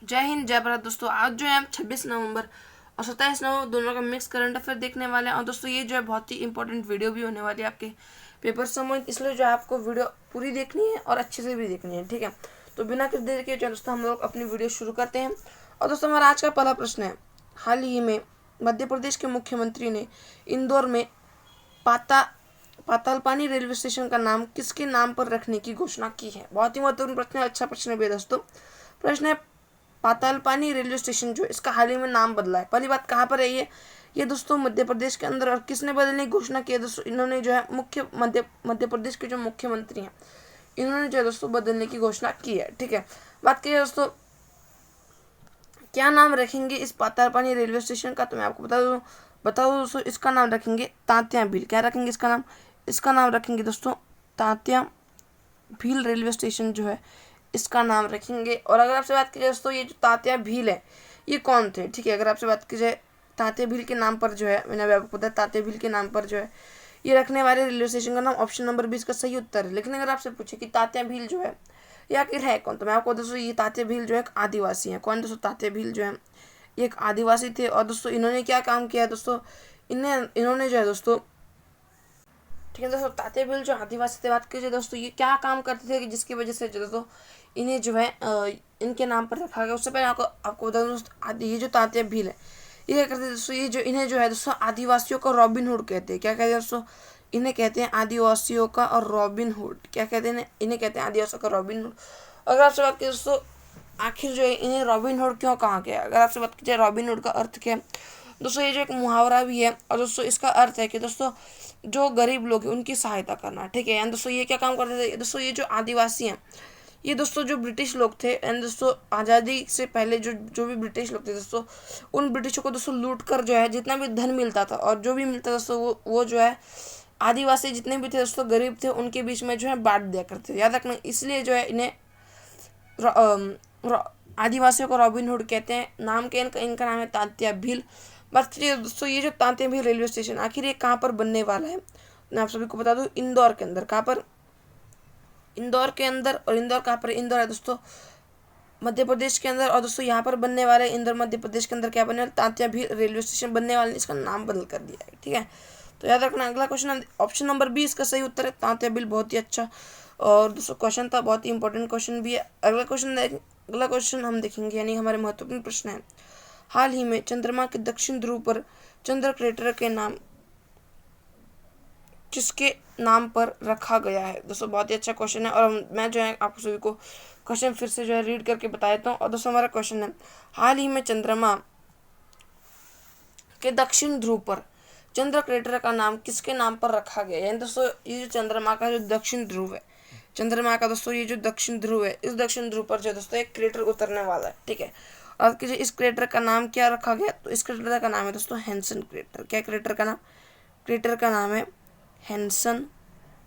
जय हिंद जय भारत दोस्तों। आज जो है हम 26 नवंबर और 27 नवंबर दोनों का मिक्स करंट अफेयर देखने वाले हैं। और दोस्तों ये जो है बहुत ही इंपॉर्टेंट वीडियो भी होने वाली है आपके पेपर समय, इसलिए जो है आपको वीडियो पूरी देखनी है और अच्छे से भी देखनी है, ठीक है। तो बिना किसी देर के जो दोस्तों हम लोग अपनी वीडियो शुरू करते हैं। और दोस्तों हमारा आज का पहला प्रश्न है, हाल ही में मध्य प्रदेश के मुख्यमंत्री ने इंदौर में पातालपानी रेलवे स्टेशन का नाम किसके नाम पर रखने की घोषणा की है। बहुत ही महत्वपूर्ण प्रश्न है, अच्छा प्रश्न है दोस्तों। प्रश्न है, पातालपानी रेलवे स्टेशन जो है इसका हाल ही में नाम बदला है। पहली बात कहाँ पर है ये दोस्तों मध्य प्रदेश के अंदर। और किसने बदलने की घोषणा की है दोस्तों, इन्होंने जो है मध्य प्रदेश के जो मुख्यमंत्री हैं इन्होंने जो है दोस्तों बदलने की घोषणा की है, ठीक है। बात करिए दोस्तों क्या नाम रखेंगे इस पातालपानी रेलवे स्टेशन का, तो मैं आपको बता दूं दोस्तों, इसका नाम रखेंगे तात्या भील। क्या रखेंगे इसका नाम रखेंगे दोस्तों तात्या भील रेलवे स्टेशन जो है इसका नाम रखेंगे। और अगर आपसे बात की जाए दोस्तों, ये जो तात्या भील है ये कौन थे, ठीक है। अगर आपसे बात की जाए तात्या भील के नाम पर जो है, मैंने अभी आपको बताया तात्या भील के नाम पर जो है ये रखने वाले रेलवे स्टेशन का नाम ऑप्शन नंबर 20 का सही उत्तर है। लेकिन अगर आपसे पूछे कि तात्या भील जो है ये आखिर है कौन, तो मैं आपको दोस्तों ये तात्या भील जो है एक आदिवासी है। कौन दोस्तों, तात्या भील जो है ये एक आदिवासी थे। और दोस्तों इन्होंने क्या काम किया दोस्तों, इन्होंने जो है दोस्तों, ठीक है दोस्तों, तात्या भील जो आदिवासी थे, बात कीजिए दोस्तों ये क्या काम करते थे कि जिसकी वजह से जो दोस्तों इन्हें जो है इनके नाम पर रखा गया। उससे पहले आपको बता दूं दोस्तों, ये जो तात्या भील है ये क्या करते हैं दोस्तों, ये जो इन्हें जो है दोस्तों आदिवासियों का रॉबिन हुड कहते हैं। क्या कहते हैं दोस्तों, इन्हें कहते हैं आदिवासियों का और रॉबिन हुड। क्या कहते हैं इन्हें कहते हैं आदिवासियों का रॉबिन हुड। अगर आपसे बात करें दोस्तों आखिर जो है इन्हें रॉबिन हुड क्यों कहा गया, अगर आपसे बात की जाए रॉबिन हुड का अर्थ क्या है दोस्तों, ये जो एक मुहावरा भी है। और दोस्तों इसका अर्थ है कि दोस्तों जो गरीब लोग हैं उनकी सहायता करना, ठीक है। यानी दोस्तों ये क्या काम करते थे दोस्तों, ये जो आदिवासी हैं ये दोस्तों जो ब्रिटिश लोग थे, एंड दोस्तों आज़ादी से पहले जो भी ब्रिटिश लोग थे दोस्तों, उन ब्रिटिशों को दोस्तों लूट कर जो है जितना भी धन मिलता था और जो भी मिलता था दोस्तों वो जो है आदिवासी जितने भी थे दोस्तों गरीब थे उनके बीच में जो है बांट दिया करते थे। याद रखना, इसलिए जो है इन्हें आदिवासियों को रॉबिन हुड कहते हैं। नाम के इनका नाम है तात्या भील। बात करिए दोस्तों ये जो तात्या भील रेलवे स्टेशन आखिर ये कहाँ पर बनने वाला है, मैं आप सभी को बता दूं इंदौर के अंदर। कहाँ पर, इंदौर के अंदर। और इंदौर कहाँ पर, इंदौर है दोस्तों मध्य प्रदेश के अंदर। और दोस्तों यहाँ पर बनने वाले इंदौर मध्य प्रदेश के अंदर क्या बनने वाले, तात्या भील रेलवे स्टेशन बनने वाले, इसका नाम बदल कर दिया है, ठीक है। तो याद रखना, अगला क्वेश्चन ऑप्शन नंबर 20 का सही उत्तर है तात्या भील। बहुत ही अच्छा और दोस्तों क्वेश्चन था, बहुत ही इंपॉर्टेंट क्वेश्चन भी है। अगला क्वेश्चन हम देखेंगे, यानी हमारे महत्वपूर्ण प्रश्न है, हाल ही में चंद्रमा के दक्षिण ध्रुव पर चंद्र क्रेटर के नाम किसके नाम पर रखा गया है। दोस्तों बहुत ही अच्छा क्वेश्चन है और मैं जो है आप सभी को क्वेश्चन फिर से जो है रीड करके बता देता हूँ। और दोस्तों हमारा क्वेश्चन है, हाल ही में चंद्रमा के दक्षिण ध्रुव पर चंद्र क्रेटर का नाम किसके नाम पर रखा गया है। यानी दोस्तों ये जो चंद्रमा का जो दक्षिण ध्रुव है, चंद्रमा का दोस्तों ये जो दक्षिण ध्रुव है, इस दक्षिण ध्रुव पर जो दोस्तों एक क्रेटर उतरने वाला है, ठीक है। और इस क्रेटर का नाम क्या रखा गया, तो इस क्रेटर का नाम है दोस्तों हैनसन क्रेटर। क्या क्रेटर का नाम है हैनसन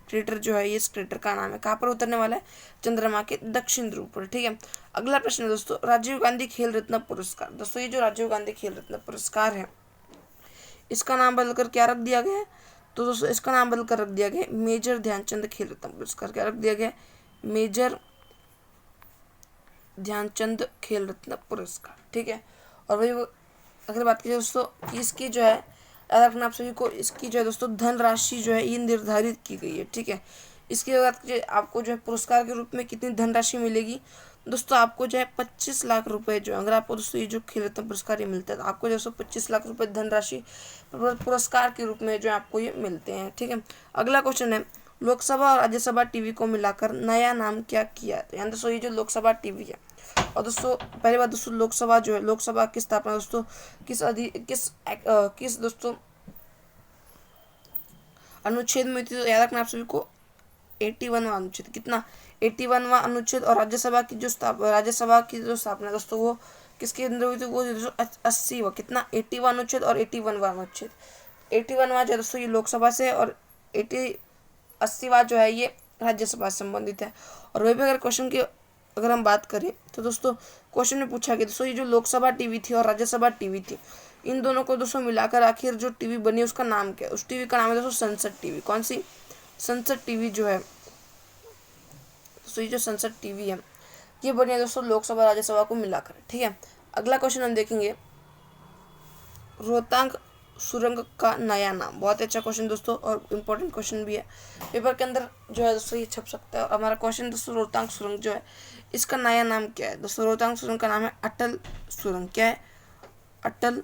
क्रेटर जो है, ये इस क्रेटर का नाम है। कहाँ पर उतरने वाला है, चंद्रमा के दक्षिण ध्रुव पर, ठीक है। अगला प्रश्न है दोस्तों, राजीव गांधी खेल रत्न पुरस्कार। दोस्तों ये जो राजीव गांधी खेल रत्न पुरस्कार है इसका नाम बदलकर क्या रख दिया गया है, तो दोस्तों इसका नाम बदलकर रख दिया गया मेजर ध्यानचंद खेल रत्न पुरस्कार। क्या रख दिया गया, मेजर ध्यानचंद खेल रत्न पुरस्कार, ठीक है। और वही अगर बात की दोस्तों इसकी जो है, याद रखना आप सभी को, इसकी जो है दोस्तों धनराशि जो है ये निर्धारित की गई है, ठीक है। इसकी बात कीजिए आपको जो है पुरस्कार के रूप में कितनी धनराशि मिलेगी दोस्तों, आपको जो है 25 लाख रुपए जो, अगर आपको दोस्तों ये जो खेल रत्न पुरस्कार ये मिलता है तो आपको दोस्तों 25 लाख रुपए धनराशि पुरस्कार के रूप में जो आपको ये मिलते हैं, ठीक है। अगला क्वेश्चन है, लोकसभा और राज्यसभा टीवी को मिलाकर नया नाम क्या किया है। यानी दोस्तों ये जो लोकसभा टीवी है, और दोस्तों पहली बात दोस्तों लोकसभा जो है, लोकसभा की स्थापना दोस्तों किस दोस्तों अनुच्छेद में थी, तो याद रखना आप सभी को 81वां अनुच्छेद, कितना 81वां अनुच्छेद। और राज्यसभा की जो स्थापना दोस्तों वो किसके अंदर हुई थी, वो 80वां, कितना 80वां अनुच्छेद और 81वां अनुच्छेद। 81वां जो है दोस्तों ये लोकसभा से और 80वां जो है ये राज्यसभा से संबंधित है। और वही भी अगर क्वेश्चन की अगर हम बात करें तो दोस्तों क्वेश्चन में पूछा गया दोस्तों ये जो लोकसभा टीवी थी और राज्यसभा टीवी थी, इन दोनों को दोस्तों मिलाकर आखिर जो टीवी बनी उसका नाम क्या है। उस टीवी का नाम है दोस्तों संसद टीवी। कौन सी, संसद टीवी जो है, तो ये जो संसद टीवी है ये बनी है दोस्तों लोकसभा राज्यसभा को मिलाकर, ठीक है। अगला क्वेश्चन हम देखेंगे, रोहतांग सुरंग का नया नाम। बहुत अच्छा क्वेश्चन दोस्तों और इम्पोर्टेंट क्वेश्चन भी है, पेपर के अंदर जो है दोस्तों ये छप सकता है। हमारा क्वेश्चन दोस्तों, रोहतांग सुरंग जो है इसका नया नाम क्या है दोस्तों? रोहतांग सुरंग का नाम है अटल सुरंग। क्या है? अटल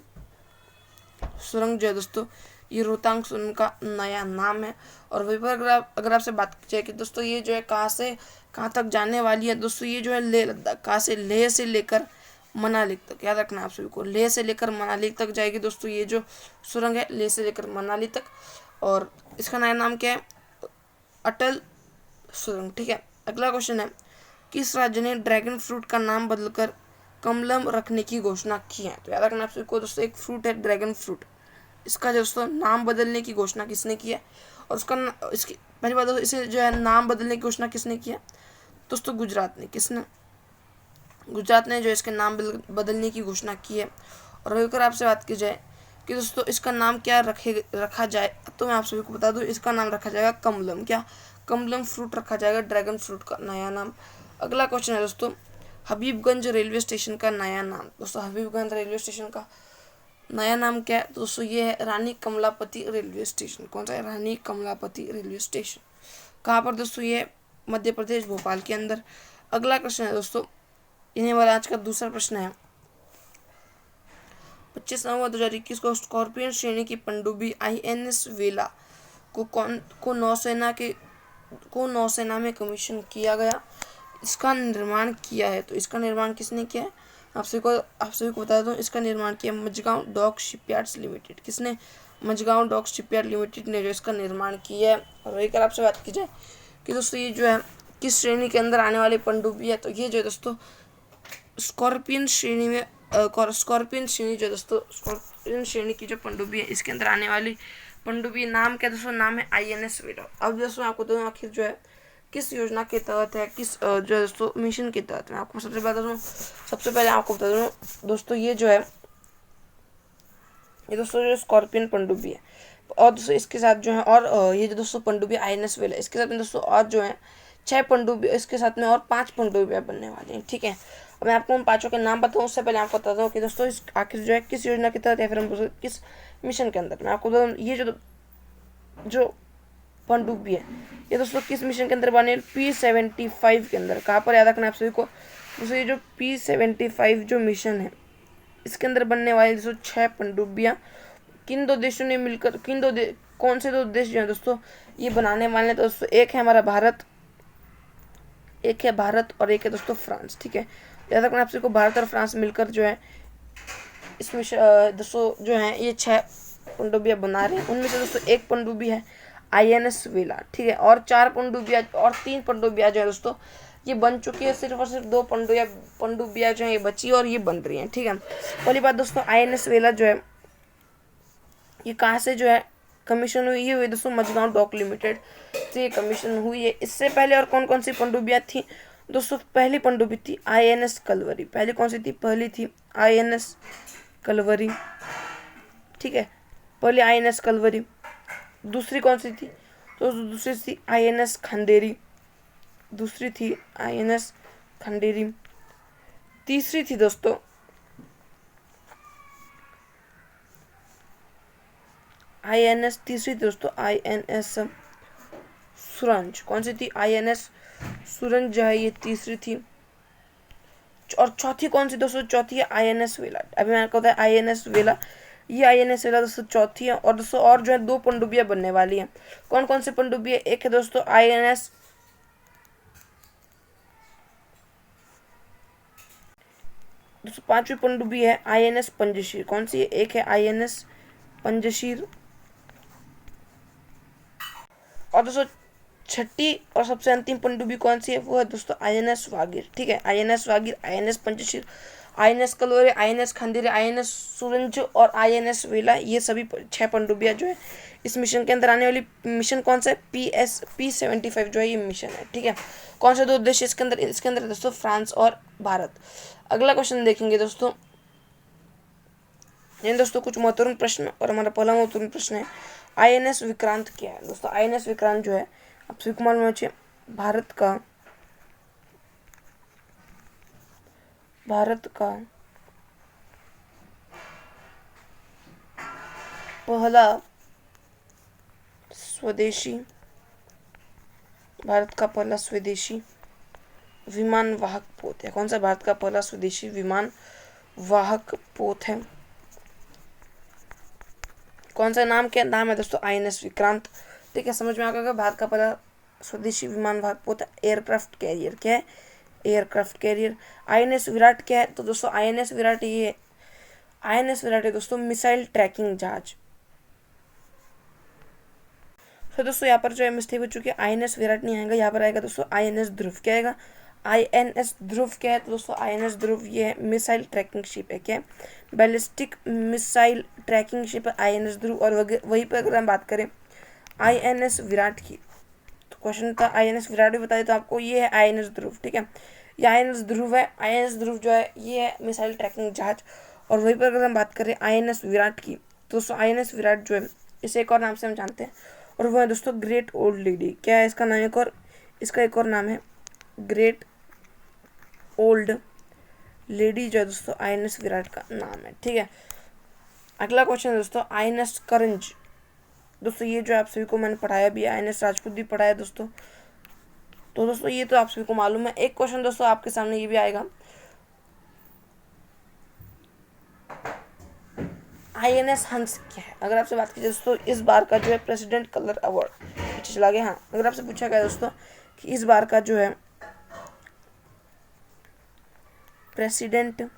सुरंग जो है दोस्तों ये रोहतांग सुरंग का नया नाम है। और वहीं पर अगर आपसे बात की जाए कि दोस्तों ये जो है कहाँ से कहाँ तक जाने वाली है दोस्तों, ये जो है लेह लद्दाख, कहाँ से? लेह से लेकर मनाली तक। याद रखना आप सभी को, लेह से लेकर मनाली तक जाएगी दोस्तों ये जो सुरंग है, लेह से लेकर मनाली तक। और इसका नया नाम क्या है? अटल सुरंग, ठीक है। अगला क्वेश्चन है, किस राज्य ने ड्रैगन फ्रूट का नाम बदलकर कमलम रखने की घोषणा की है? तो याद रखना आप सभी को दोस्तों, एक फ्रूट है ड्रैगन फ्रूट, इसका दोस्तों नाम बदलने की घोषणा किसने की है? और इसकी पहली बात दोस्तों, इसे जो है नाम बदलने की घोषणा किसने की है दोस्तों? गुजरात ने। किसने? गुजरात ने जो इसके नाम बदलने की घोषणा की है। और अगर आपसे बात की जाए कि दोस्तों इसका नाम क्या रखा जाए, तो मैं आप सभी को बता दूं, इसका नाम रखा जाएगा कमलम। क्या? कमलम फ्रूट रखा जाएगा ड्रैगन फ्रूट का नया नाम। अगला क्वेश्चन है दोस्तों, हबीबगंज रेलवे स्टेशन का नया नाम। दोस्तों हबीबगंज रेलवे स्टेशन का नया नाम क्या है दोस्तों? ये है रानी कमलापति रेलवे स्टेशन। कौन सा है? रानी कमलापति रेलवे स्टेशन। कहाँ पर दोस्तों? ये मध्य प्रदेश, भोपाल के अंदर। अगला क्वेश्चन है दोस्तों, इन्हें वाला आज का दूसरा प्रश्न है, 25 नवंबर 2021 को स्कॉर्पियन श्रेणी की पनडुब्बी INS वेला को नौसेना में कमीशन किया गया। इसका निर्माण किया है, तो इसका निर्माण किसने किया है? आप सभी को बता दूं, इसका निर्माण किया मझगांव डॉक शिपयार्ड्स लिमिटेड। किसने? मझगांव डॉक शिपयार्ड लिमिटेड ने जो इसका निर्माण किया है। और वही कर आपसे बात की जाए कि दोस्तों ये जो है किस श्रेणी के अंदर आने वाली पनडुब्बी है, तो ये जो है दोस्तों स्कॉर्पियन श्रेणी में स्कॉर्पियन श्रेणी जो दोस्तों स्कॉर्पियन श्रेणी की जो पनडुब्बी है इसके अंदर आने वाली पनडुब्बी नाम क्या दोस्तों? नाम है INS वेला। अब दोस्तों आपको दोनों आखिर जो है किस योजना के तहत है, किस जो है दोस्तों मिशन के तहत मैं आपको सबसे पहले आपको बता दूँ दोस्तों, ये दोस्तों जो स्कॉर्पियन पनडुब्बी है। और दोस्तों इसके साथ जो है और ये जो दोस्तों पनडुब्बी INS वेला, इसके साथ में दोस्तों और जो है 6 पनडुब्बी, इसके साथ में और 5 पनडुब्बियाँ बनने वाली हैं, ठीक है। अब मैं आपको उन 5 के नाम बताऊँ उससे पहले आपको बता दूँ कि दोस्तों इस आखिर जो है किस योजना के तहत या फिर हम किस मिशन के अंदर। मैं आपको बता दूँ ये जो पनडुब्बी है ये दोस्तों किस मिशन के अंदर बने? P75 के अंदर। कहाँ पर? याद रखना आप सभी को दोस्तों, ये जो P75 जो मिशन है इसके अंदर बनने वाली दोस्तों 6 पनडुब्बियाँ किन 2 देशों ने मिलकर कौन से 2 देश जो है दोस्तों ये बनाने वाले हैं? दोस्तों एक है हमारा भारत, एक है भारत और एक है दोस्तों फ्रांस, ठीक है। याद रखना आप सभी को, भारत और फ्रांस मिलकर जो है इसमें दोस्तों जो है ये 6 पनडुब्बियाँ बना रहे हैं। उनमें से दोस्तों एक पनडुब्बी है INS वेला, ठीक है। और 4 पनडुब्बियाँ और 3 पनडुब्बियाँ जो है दोस्तों ये बन चुकी है, सिर्फ और सिर्फ 2 पनडुब्बियाँ जो है ये बची और ये बन रही हैं, ठीक है। पहली बात दोस्तों, INS वेला जो है ये कहाँ से जो है कमीशन हुई? ये हुई दोस्तों मझगांव डॉक लिमिटेड से ये कमीशन हुई है। इससे पहले और कौन कौन सी पनडुब्बियाँ थी दोस्तों? पहली पनडुब्बी थी INS कलवरी। पहली कौन सी थी? पहली थी INS कलवरी, ठीक है, पहली INS कलवरी। दूसरी कौन सी थी? तो दूसरी थी INS खंडेरी, दूसरी थी INS खंडेरी। तीसरी थी दोस्तों तीसरी दोस्तों INS सूरज। कौन सी थी? INS सूरज जो है ये तीसरी थी। और चौथी कौन सी दोस्तों? चौथी है INS वेला। अभी मैंने कहा था INS वेला, ये INS वेला दोस्तों चौथी है। और दोस्तों और जो है 2 पनडुब्बियाँ बनने वाली हैं। कौन कौन सी पनडुब्बी है? एक है दोस्तों INS दोस्तों 5वीं पनडुब्बी है INS पंजशीर। कौन सी है? एक है INS पंजशीर। और दोस्तों छठी और सबसे अंतिम पनडुब्बी कौन सी है? वो है दोस्तों INS वागीर, ठीक है। INS Vagir, INS Panjshir, INS कलोरे, INS खंडेरी, INS सुरंज और INS वेला, ये सभी 6 पनडुब्बियाँ जो है इस मिशन के अंदर आने वाली। मिशन कौन सा है? P75 जो है ये मिशन है, ठीक है। कौन से 2 देश इसके अंदर दोस्तों? फ्रांस और भारत। अगला क्वेश्चन देखेंगे दोस्तों, ये दोस्तों कुछ महत्वपूर्ण प्रश्न। और हमारा पहला महत्वपूर्ण प्रश्न है INS विक्रांत क्या है? दोस्तों INS विक्रांत जो है आप सभी को मालूम है भारत का भारत का पहला स्वदेशी विमान वाहक पोत है। कौन सा भारत का पहला स्वदेशी विमान वाहक पोत है? कौन सा नाम है दोस्तों? INS विक्रांत। ठीक है, समझ में आ गया। भारत का पहला स्वदेशी विमान वाहक पोत एयरक्राफ्ट कैरियर। क्या है? Aircraft carrier. INS विराट क्या है? तो दोस्तों INS विराट है दोस्तों मिसाइल ट्रैकिंग जहाज। तो दोस्तों यहाँ पर जो है मिस्टेक हो चुकी है, INS विराट नहीं आएगा, यहाँ पर आएगा दोस्तों INS ध्रुव। क्या आएगा? INS ध्रुव क्या है? तो दोस्तों INS ध्रुव ये है मिसाइल ट्रैकिंग शिप है। क्या है? बैलिस्टिक मिसाइल ट्रैकिंग शिप है INS ध्रुव। और वहीं पर अगर हम बात करें INS विराट की, तो क्वेश्चन था INS विराट भी बताया, तो आपको ये है INS ध्रुव। ठीक है, ये INS ध्रुव है। INS ध्रुव जो है ये है मिसाइल ट्रैकिंग जहाज। और वहीं पर अगर हम बात करें INS विराट की, तो दोस्तों INS विराट जो है इसे एक और नाम से हम जानते हैं, और वो है दोस्तों ग्रेट ओल्ड लेडी। क्या है इसका नाम? इसका एक और नाम है ग्रेट ओल्ड लेडी, जो है दोस्तों INS विराट का नाम है। ठीक है, अगला क्वेश्चन है दोस्तों INS करंज। दोस्तों ये जो आप सभी को मैंने पढ़ाया भी, INS राजपूत भी पढ़ाया दोस्तों। तो दोस्तों ये तो आप सभी को मालूम है। एक क्वेश्चन दोस्तों आपके सामने ये भी आएगा, INS हंस क्या है? अगर आपसे बात की जाए दोस्तों इस बार का जो है प्रेसिडेंट कलर अवार्ड, पीछे चला गया। हाँ, अगर आपसे पूछा गया दोस्तों कि इस बार का जो है प्रेसिडेंट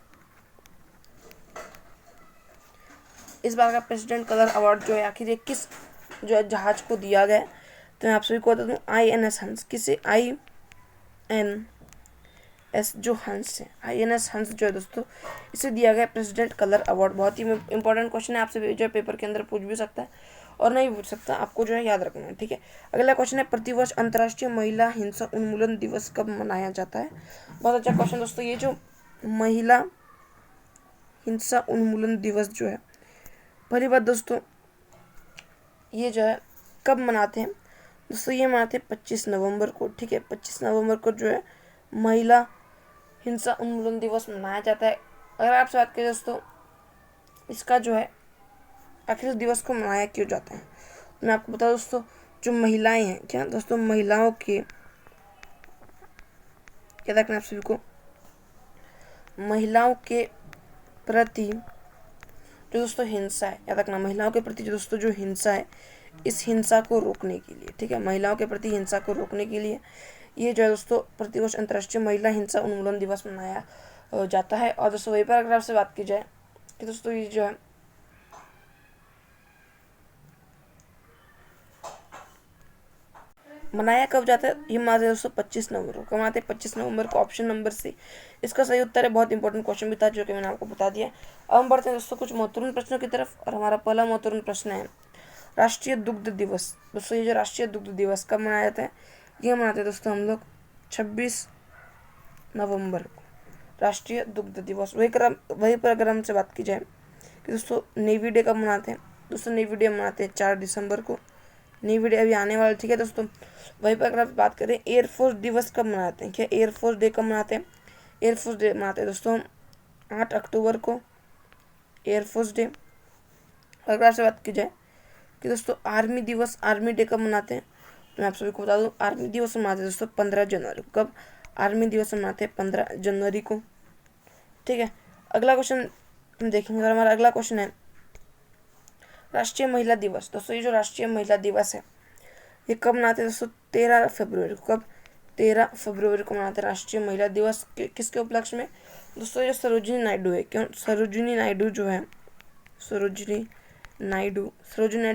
कलर अवार्ड जो है आखिर ये किस जो है जहाज को दिया गया, तो मैं आप सभी को बता दूं INS हंस। किसे? INS जो हंस है, INS हंस जो है दोस्तों इसे दिया गया प्रेसिडेंट कलर अवार्ड। बहुत ही इंपॉर्टेंट क्वेश्चन है, आपसे जो है पेपर के अंदर पूछ भी सकता है और नहीं पूछ सकता, आपको जो है याद रखना है। ठीक है, अगला क्वेश्चन है प्रतिवर्ष अंतर्राष्ट्रीय महिला हिंसा उन्मूलन दिवस कब मनाया जाता है? बहुत अच्छा क्वेश्चन दोस्तों। ये जो महिला हिंसा उन्मूलन दिवस जो है, पहली बात दोस्तों ये जो है कब मनाते हैं? दोस्तों ये मनाते हैं 25 नवंबर को। ठीक है, 25 नवंबर को जो है महिला हिंसा उन्मूलन दिवस मनाया जाता है। अगर आपसे बात करें दोस्तों इसका जो है आखिर इस दिवस को मनाया क्यों जाता है, तो मैं आपको बता दोस्तों जो महिलाएं हैं, क्या दोस्तों महिलाओं के, क्या रखना आप सभी को, महिलाओं के प्रति जो दोस्तों हिंसा है, याद रखना महिलाओं के प्रति जो दोस्तों जो हिंसा है, इस हिंसा को रोकने के लिए, ठीक है, महिलाओं के प्रति हिंसा को रोकने के लिए ये जो है दोस्तों प्रतिवर्ष अंतर्राष्ट्रीय महिला हिंसा उन्मूलन दिवस मनाया जाता है। और दोस्तों वही पैराग्राफ से बात की जाए कि दोस्तों ये जो है मनाया कब जाता है, ये मनाते हैं दोस्तों 25 नवंबर को। कब मनाते हैं? 25 नवंबर को। ऑप्शन नंबर सी इसका सही उत्तर है। बहुत इंपॉर्टेंट क्वेश्चन भी था जो कि मैंने आपको बता दिया। अब हम बढ़ते हैं दोस्तों कुछ महत्वपूर्ण प्रश्नों की तरफ, और हमारा पहला महत्वपूर्ण प्रश्न है राष्ट्रीय दुग्ध दिवस। दोस्तों ये जो राष्ट्रीय दुग्ध दिवस कब मनाया जाता है, ये मनाते हैं दोस्तों हम लोग 26 नवंबर को, राष्ट्रीय दुग्ध दिवस। वही पर अगर हमसे बात की जाए कि दोस्तों नेवी डे कब मनाते हैं, दोस्तों नेवी डे मनाते हैं 4 दिसंबर को। नेवी डे अभी आने वाला, ठीक है दोस्तों। वहीं पर अगर आप बात करें एयरफोर्स दिवस कब मनाते हैं, क्या एयरफोर्स डे कब मनाते हैं, एयरफोर्स डे मनाते हैं दोस्तों 8 अक्टूबर को, एयरफोर्स डे। अगर आपसे बात की जाए कि दोस्तों आर्मी डे कब मनाते हैं, तो मैं आप सभी को बता दूं आर्मी दिवस मनाते हैं दोस्तों 15 जनवरी को। कब? आर्मी दिवस मनाते हैं 15 जनवरी को, ठीक है। अगला क्वेश्चन हम देखेंगे, और हमारा अगला क्वेश्चन है राष्ट्रीय महिला दिवस। दोस्तों ये जो राष्ट्रीय महिला दिवस है ये कब मनाते हैं दोस्तों? 13 फरवरी को। कब? 13 फरवरी को मनाते हैं राष्ट्रीय महिला दिवस। किसके उपलक्ष्य में? दोस्तों जो सरोजिनी नायडू है, क्यों सरोजिनी नायडू जो है, सरोजिनी नायडू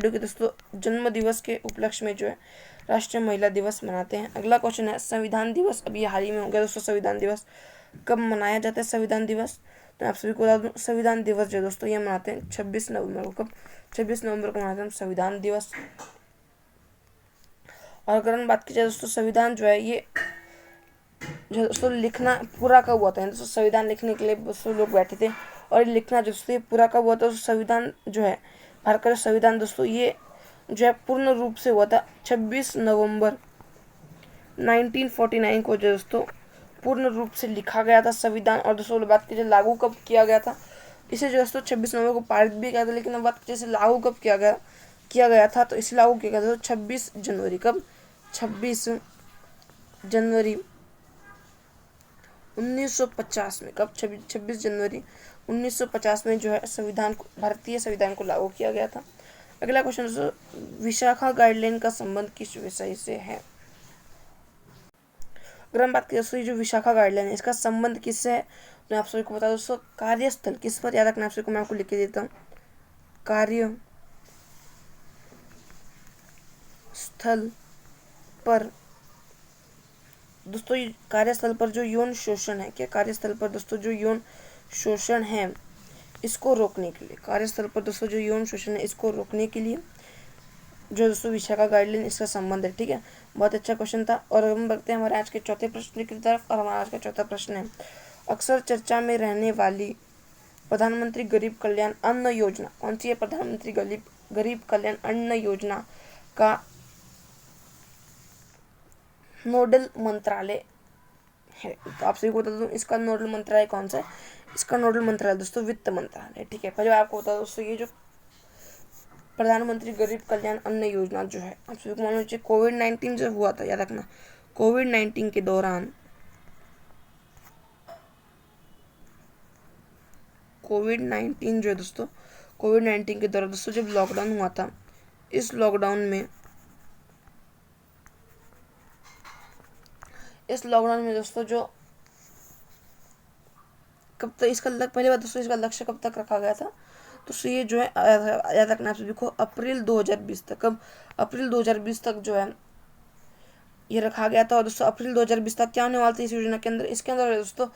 के दोस्तों जन्म दिवस के उपलक्ष्य में जो है राष्ट्रीय महिला दिवस मनाते हैं। अगला क्वेश्चन है संविधान दिवस। अभी हाल ही में हो गया दोस्तों संविधान दिवस। कब मनाया जाता है संविधान दिवस? तो आप सभी को बता दूं संविधान दिवस जो दोस्तों ये मनाते हैं 26 नवंबर को। कब? 26 नवंबर को मनाते हैं संविधान दिवस। और अगर हम बात की जाए दोस्तों संविधान जो है ये जो दोस्तों लिखना पूरा कब हुआ था, दोस्तों संविधान लिखने के लिए दोस्तों लोग बैठे थे, और लिखना जो दोस्तों पूरा कब हुआ था, संविधान जो है भारत का संविधान दोस्तों ये जो है पूर्ण रूप से हुआ था 26 नवंबर 1949 को जो दोस्तों पूर्ण रूप से लिखा गया था संविधान। और दोस्तों बात कीजिए लागू कब किया गया था, इसे जो दोस्तों 26 नवंबर को पारित भी किया था, लेकिन अब बात कीजिए लागू कब किया गया था, तो इसे लागू किया गया था 26 जनवरी। कब? 26 जनवरी 1950 में। कब? 26 जनवरी 1950 में जो है संविधान को, भारतीय संविधान को लागू किया गया था। अगला क्वेश्चन दोस्तों, विशाखा गाइडलाइन का संबंध किस विषय से है? अगर हम बात करें दोस्तों, ये जो विशाखा गाइडलाइन है इसका संबंध किससे है, मैं आप सभी को बता दूं दोस्तों, कार्यस्थल किस पर, याद रखना आप सभी को, मैं आपको लिख के देता हूँ, कार्य स्थल पर दोस्तों, कार्यस्थल पर जो यौन शोषण है, क्या कार्यस्थल पर दोस्तों जो यौन शोषण है इसको रोकने के लिए, कार्यस्थल पर दोस्तों जो यौन शोषण है इसको रोकने के लिए जो दोस्तों विशाखा गाइडलाइन इसका संबंध है। ठीक है, बहुत अच्छा क्वेश्चन था। और हम बढ़ते हैं हमारे आज के चौथे प्रश्न की तरफ। और हमारा आज का चौथा प्रश्न है, अक्सर चर्चा में रहने वाली प्रधानमंत्री गरीब कल्याण अन्न योजना कौन सी है? प्रधानमंत्री गरीब कल्याण अन्न योजना का नोडल मंत्रालय है। तो आप सभी को बता दूं इसका नोडल मंत्रालय कौन सा है? इसका नोडल मंत्रालय दोस्तों वित्त मंत्रालय। ठीक है, पहले आपको बता दोस्तों, ये जो प्रधानमंत्री गरीब कल्याण अन्न योजना जो है, आप सभी को मालूम है कोविड-19 जो हुआ था, याद रखना, कोविड-19 के दौरान, कोविड-19 जो है दोस्तों, कोविड-19 के दौरान दोस्तों जब लॉकडाउन हुआ था, इस लॉकडाउन में दोस्तों जो कब तक इसका पहले बात दोस्तों, इसका लक्ष्य कब तक रखा गया था, तो ये जो है याद रखना आप सभी को, अप्रैल 2020 तक। कब? अप्रैल 2020 तक जो है ये रखा गया था। और दोस्तों अप्रैल 2020 तक क्या होने वाला था इस योजना के अंदर? इसके अंदर दोस्तों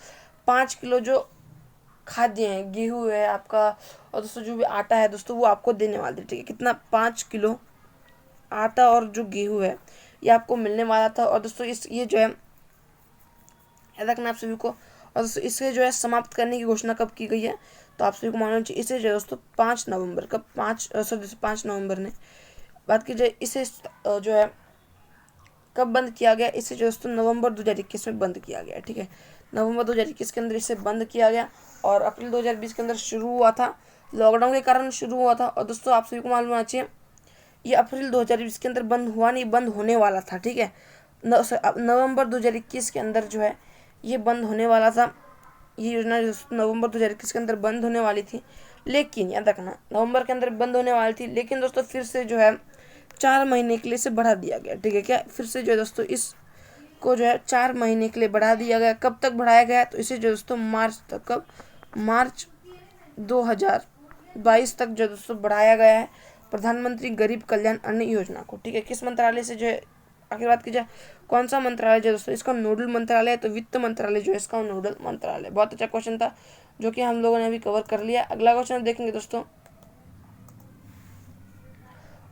5 किलो जो खाद्य है, गेहूँ है आपका, और दोस्तों जो भी आटा है दोस्तों वो आपको देने वाले थे। ठीक है, कितना? 5 किलो आटा और जो गेहूँ है ये आपको मिलने वाला था। और दोस्तों ये जो है याद रखना आप सभी को। और दोस्तों इसे जो है समाप्त करने की घोषणा कब की गई है, तो आप सभी को मालूम चाहिए, इसे जो है दोस्तों 5 नवंबर, कब? 5 नवंबर ने बात की जाए, इसे जो है कब बंद किया गया? इसे जो दोस्तों नवंबर 2021 में बंद किया गया। ठीक है, नवंबर 2021 के अंदर इसे बंद किया गया और अप्रैल 2020 के अंदर शुरू हुआ था, लॉकडाउन के कारण शुरू हुआ था। और दोस्तों आप सभी को मालूम होना चाहिए, ये अप्रैल 2020 के अंदर बंद हुआ नहीं, बंद होने वाला था। ठीक है, नवंबर 2021 के अंदर जो है ये बंद होने वाला था। ये योजना नवंबर 2021 के अंदर बंद होने वाली थी, लेकिन याद रखना नवंबर के अंदर बंद होने वाली थी, लेकिन दोस्तों फिर से जो है 4 महीने के लिए इसे बढ़ा दिया गया। ठीक है, क्या फिर से जो है दोस्तों इसको जो है 4 महीने के लिए बढ़ा दिया गया। कब तक बढ़ाया गया? तो इसे जो दोस्तों मार्च तक, कब? मार्च 2022 तक जो दोस्तों बढ़ाया गया है प्रधानमंत्री गरीब कल्याण अन्न योजना को। ठीक है, किस मंत्रालय से जो है, आखिर बात की जाए कौन सा मंत्रालय जो दोस्तों इसका नोडल मंत्रालय है, तो वित्त मंत्रालय जो है इसका नोडल मंत्रालय। बहुत अच्छा क्वेश्चन था जो कि हम लोगों ने अभी कवर कर लिया। अगला क्वेश्चन देखेंगे दोस्तों,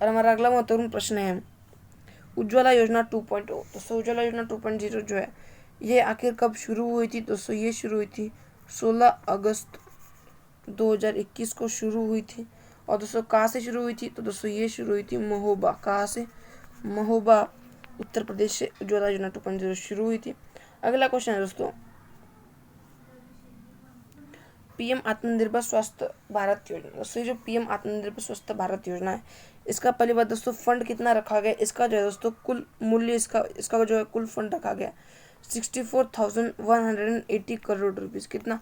और हमारा अगला महत्वपूर्ण प्रश्न है उज्ज्वला योजना 2.0। दोस्तों उज्ज्वला योजना 2.0 जो है ये आखिर कब शुरू हुई थी? दोस्तों ये शुरू हुई थी 16 अगस्त 2021 को शुरू हुई थी। और दोस्तों कहाँ से शुरू हुई थी? तो दोस्तों ये शुरू हुई थी महोबा। कहाँ से? महोबा उत्तर प्रदेश से उज्ज्वला योजना 2.0 शुरू हुई थी। अगला क्वेश्चन है दोस्तों, पीएम आत्मनिर्भर स्वस्थ भारत योजना। दोस्तों जो पीएम आत्मनिर्भर स्वस्थ भारत योजना है इसका पहली बात दोस्तों फंड कितना रखा गया? इसका जो है दोस्तों कुल मूल्य इसका जो है कुल फंड रखा गया 64,180 करोड़ रुपीज़। कितना?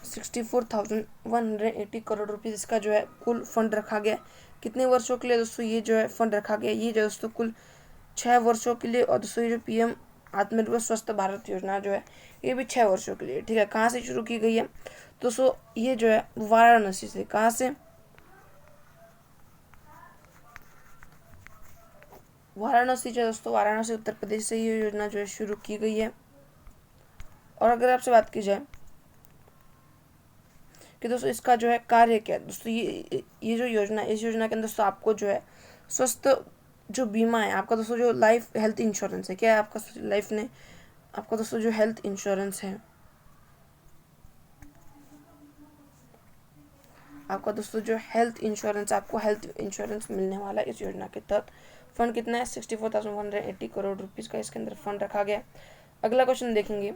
64,180 करोड़ रुपीज़ इसका जो है कुल फंड रखा गया। कितने वर्षों के लिए दोस्तों ये जो है फंड रखा गया? ये जो दोस्तों कुल 6 वर्षों के लिए। और दोस्तों ये जो पीएम आत्मनिर्भर स्वस्थ भारत योजना जो है ये भी 6 वर्षों के लिए। ठीक है, कहाँ से शुरू की गई है? दोस्तों ये जो है वाराणसी से। कहाँ से? वाराणसी जो दोस्तों, वाराणसी उत्तर प्रदेश से ये योजना जो है शुरू की गई है। और अगर आपसे बात की जाए कि दोस्तों इसका जो है कार्य क्या है, दोस्तों ये जो योजना, इस योजना के अंदर दोस्तों आपको जो है स्वस्थ जो बीमा है आपका दोस्तों, जो लाइफ हेल्थ इंश्योरेंस है, क्या है आपका लाइफ ने आपका दोस्तों जो हेल्थ इंश्योरेंस है आपका दोस्तों जो हेल्थ इंश्योरेंस, आपको हेल्थ इंश्योरेंस मिलने वाला है इस योजना के तहत। फंड कितना है? 64,180 करोड़ रुपीज़ का इसके अंदर फंड रखा गया। अगला क्वेश्चन देखेंगे।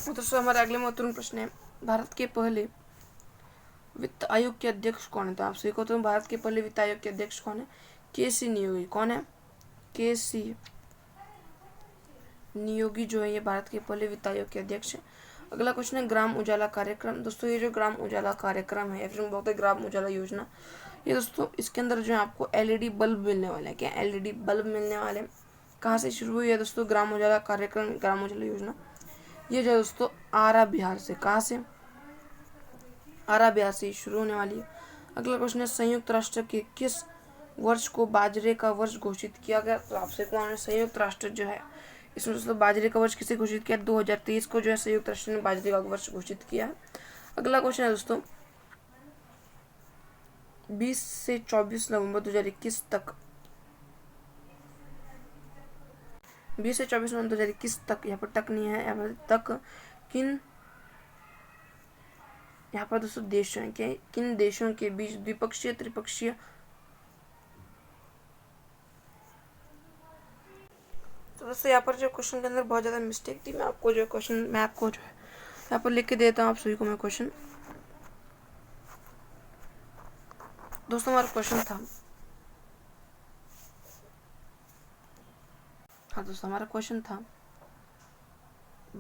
तो दोस्तों हमारे अगले महत्वपूर्ण प्रश्न है, भारत के पहले वित्त आयोग के अध्यक्ष कौन है? तो आप सभी को तो भारत के पहले वित्त आयोग के अध्यक्ष कौन है? के.सी. नियोगी। कौन है? के.सी. नियोगी जो है ये भारत के पहले वित्त आयोग के अध्यक्ष है। अगला क्वेश्चन है, ग्राम उजाला कार्यक्रम। दोस्तों ये जो ग्राम उजाला कार्यक्रम है, फिर बोलते हैं ग्राम उजाला योजना, ये दोस्तों इसके अंदर जो है आपको एलईडी बल्ब मिलने वाले हैं। क्या एलईडी बल्ब मिलने वाले हैं? कहाँ से शुरू हुई है दोस्तों ग्राम उजाला कार्यक्रम, ग्राम उजाला योजना? ये जो दोस्तों आरा बिहार से, कहाँ से? आरा बिहार से शुरू होने वाली है। अगला क्वेश्चन है, संयुक्त राष्ट्र के किस वर्ष को बाजरे का वर्ष घोषित किया गया? तो आपसे कौन, संयुक्त राष्ट्र जो है इसमें दोस्तों बाजरे का वर्ष किसे घोषित किया? 2023 को जो है संयुक्त राष्ट्र ने बाजरे का वर्ष घोषित किया है। अगला क्वेश्चन है दोस्तों, 20 से 24 नवंबर 2021 तक, 20 से 24 नवंबर 2021 तक, यहाँ पर तक नहीं है, यहाँ पर तक किन, यहाँ पर दोस्तों देशों हैं, क्या किन देशों के बीच द्विपक्षीय त्रिपक्षीय, तो दोस्तों यहाँ पर जो क्वेश्चन के अंदर बहुत ज़्यादा मिस्टेक थी, मैं आपको जो है यहाँ पर लिख के देता हूँ आप सभी को मैं क्वेश्चन। दोस्तों हमारा क्वेश्चन था, हाँ दोस्तों हमारा क्वेश्चन था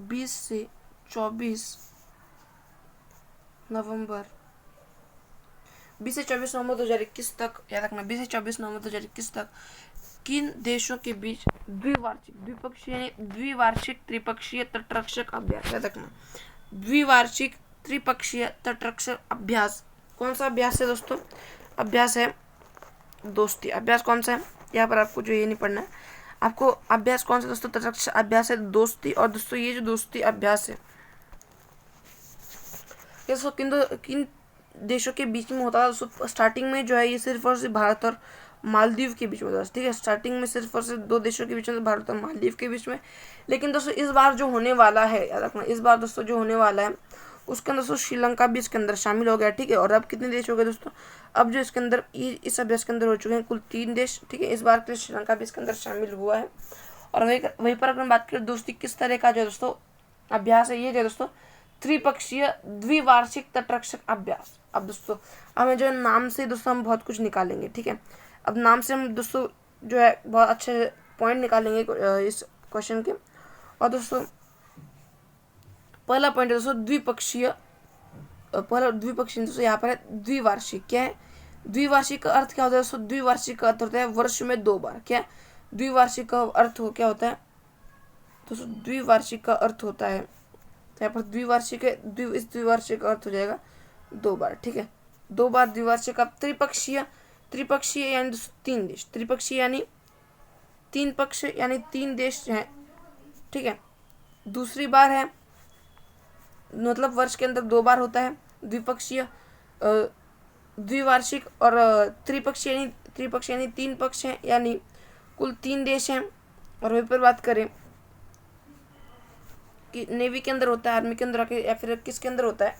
20 से 24 नवंबर 2021 तक, याद रखना 20 से 24 नवंबर 2021 तक किन देशों के बीच द्विवार्षिक त्रिपक्षीय तटरक्षक अभ्यास, याद रखना द्विवार्षिक त्रिपक्षीय तटरक्षक अभ्यास, कौन सा अभ्यास है दोस्तों? अभ्यास है दोस्ती। अभ्यास कौन सा है? यहाँ पर आपको जो ये नहीं पढ़ना है, आपको अभ्यास कौन सा दोस्तों? तटरक्षक अभ्यास है दोस्ती। और दोस्तों ये जो दोस्ती अभ्यास है ये दोस्तों किन देशों के बीच में होता है दोस्तों? स्टार्टिंग में जो है ये सिर्फ और सिर्फ भारत और मालदीव के बीच में होता है, ठीक है। स्टार्टिंग में सिर्फ और सिर्फ 2 देशों के बीच में, भारत और मालदीव के बीच में। लेकिन दोस्तों इस बार जो होने वाला है, याद रखना इस बार दोस्तों जो होने वाला है उसके अंदर दोस्तों श्रीलंका भी इसके अंदर शामिल हो गया, ठीक है। और अब कितने देश हो गए दोस्तों? अब जो इसके अंदर इस अभ्यास के अंदर हो चुके हैं कुल 3 देश, ठीक है। इस बार के श्रीलंका भी इसके अंदर शामिल हुआ है। और वहीं पर अगर बात करें दोस्ती किस तरह का जो दोस्तों अभ्यास है, ये जो दोस्तों त्रिपक्षीय द्विवार्षिक तटरक्षक अभ्यास। अब दोस्तों हमें जो नाम से दोस्तों हम बहुत कुछ निकालेंगे, ठीक है। अब नाम से हम दोस्तों जो है बहुत अच्छे पॉइंट निकालेंगे इस क्वेश्चन के। और दोस्तों पहला पॉइंट है दोस्तों द्विपक्षीय, पहला द्विपक्षीय दोस्तों यहाँ पर है द्विवार्षिक। क्या है द्विवार्षिक का अर्थ? क्या होता है दोस्तों? द्विवार्षिक का अर्थ होता है वर्ष में 2 बार। क्या द्विवार्षिक का अर्थ क्या होता है दोस्तों? द्विवार्षिक का अर्थ होता है, यहाँ पर द्विवार्षिक है, इस द्विवार्षिक का अर्थ हो जाएगा 2 बार, ठीक है। 2 बार द्विवार्षिक। अब त्रिपक्षीय, त्रिपक्षीय यानी 3 देश, त्रिपक्षीय यानी 3 पक्ष यानी 3 देश हैं, ठीक है। दूसरी बार है मतलब वर्ष के अंदर 2 बार होता है द्विपक्षीय, द्विवार्षिक। और त्रिपक्षीय यानी 3 पक्ष हैं, यानी कुल 3 देश हैं। और वहीं पर बात करें कि नेवी के अंदर होता है, आर्मी के अंदर या फिर किसके अंदर होता है,